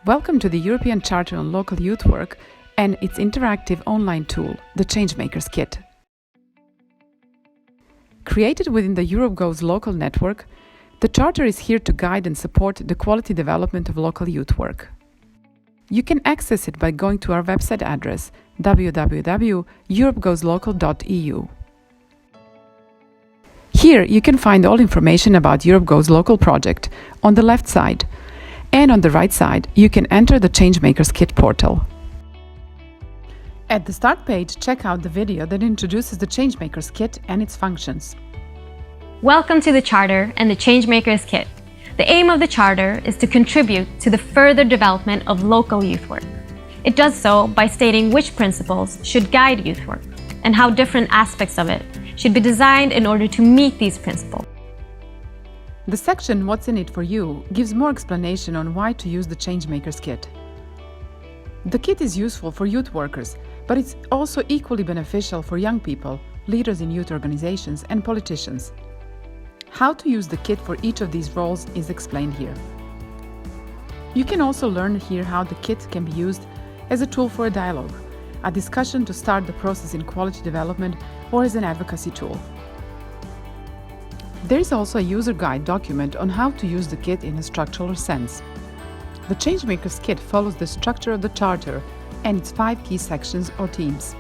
Welcome to the European Charter on Local Youth Work and its interactive online tool, the Changemakers Kit. Created within the Europe Goes Local network, the Charter is here to guide and support the quality development of local youth work. You can access it by going to our website address www.europegoeslocal.eu. Here you can find all information about Europe Goes Local project on the left side, and on the right side you can enter the Changemakers Kit portal. At the start page, check out the video that introduces the Changemakers Kit and its functions. Welcome to the Charter and the Changemakers Kit. The aim of the Charter is to contribute to the further development of local youth work. It does so by stating which principles should guide youth work and how different aspects of it should be designed in order to meet these principles. The section What's in it for you gives more explanation on why to use the Changemakers Kit. The kit is useful for youth workers, but it's also equally beneficial for young people, leaders in youth organizations, and politicians. How to use the kit for each of these roles is explained here. You can also learn here how the kit can be used as a tool for a dialogue, a discussion to start the process in quality development, or as an advocacy tool. There is also a user guide document on how to use the kit in a structural sense. The Changemakers Kit follows the structure of the Charter and its 5 key sections or themes: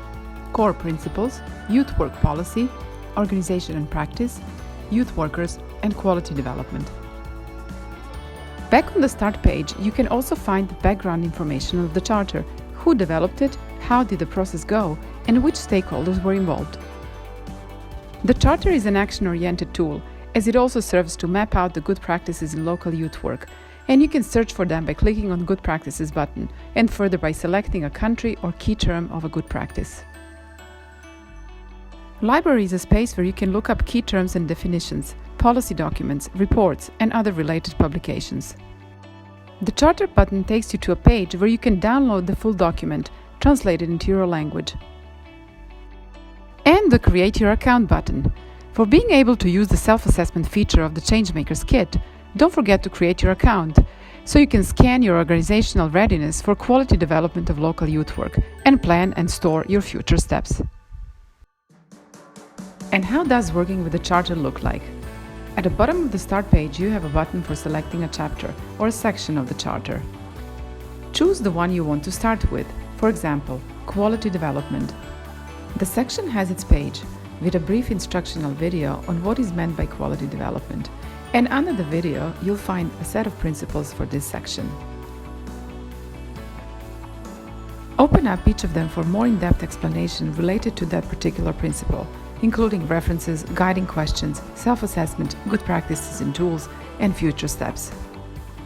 core principles, youth work policy, organization and practice, youth workers, and quality development. Back on the start page, you can also find the background information of the Charter, who developed it, how did the process go, and which stakeholders were involved. The Charter is an action-oriented tool, as it also serves to map out the good practices in local youth work, and you can search for them by clicking on Good Practices button, and further by selecting a country or key term of a good practice. Library is a space where you can look up key terms and definitions, policy documents, reports, and other related publications. The Charter button takes you to a page where you can download the full document, translated into your language. And the Create Your Account button. For being able to use the self-assessment feature of the Changemakers Kit, don't forget to create your account, so you can scan your organizational readiness for quality development of local youth work and plan and store your future steps. And how does working with the Charter look like? At the bottom of the start page, you have a button for selecting a chapter or a section of the Charter. Choose the one you want to start with, for example, quality development. The section has its page, with a brief instructional video on what is meant by quality development, and under the video you'll find a set of principles for this section. Open up each of them for more in-depth explanation related to that particular principle, including references, guiding questions, self-assessment, good practices and tools, and future steps.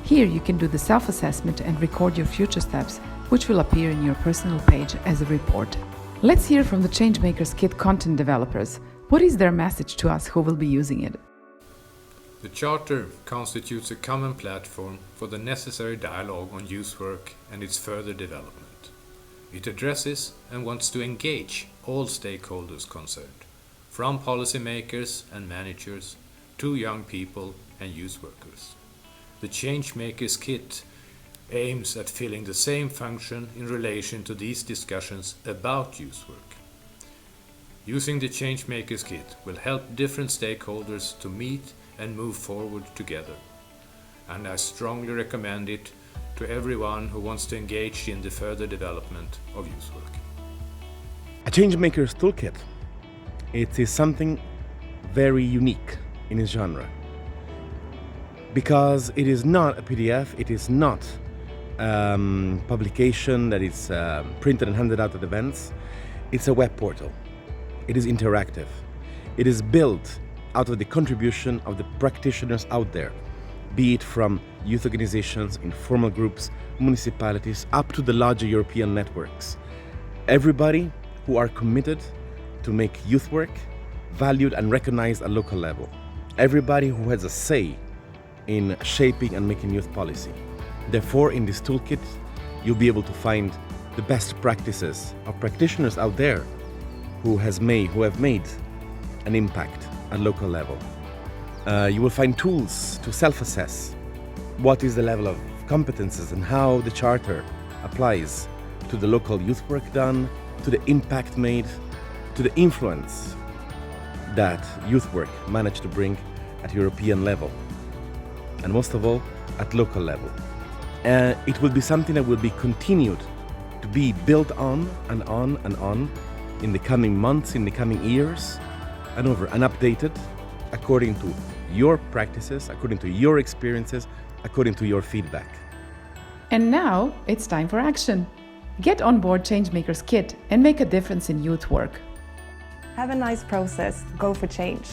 Here you can do the self-assessment and record your future steps, which will appear in your personal page as a report. Let's hear from the Changemakers Kit content developers. What is their message to us who will be using it? The Charter constitutes a common platform for the necessary dialogue on youth work and its further development. It addresses and wants to engage all stakeholders concerned, from policymakers and managers to young people and youth workers. The Changemakers Kit aims at filling the same function in relation to these discussions about youth work. Using the Changemakers Kit will help different stakeholders to meet and move forward together, and I strongly recommend it to everyone who wants to engage in the further development of youth work. A Changemakers Toolkit. It is something very unique in its genre, because it is not a PDF, it is not publication that is printed and handed out at events. It's a web portal. It is interactive. It is built out of the contribution of the practitioners out there, be it from youth organizations, informal groups, municipalities, up to the larger European networks. Everybody who are committed to make youth work valued and recognized at local level. Everybody who has a say in shaping and making youth policy. Therefore, in this toolkit, you'll be able to find the best practices of practitioners out there who have made an impact at local level. You will find tools to self-assess what is the level of competences and how the Charter applies to the local youth work done, to the impact made, to the influence that youth work managed to bring at European level, and most of all, at local level. It will be something that will be continued to be built on and on and on in the coming months, in the coming years, and updated according to your practices, according to your experiences, according to your feedback. And now it's time for action. Get on board Changemakers Kit and make a difference in youth work. Have a nice process. Go for change.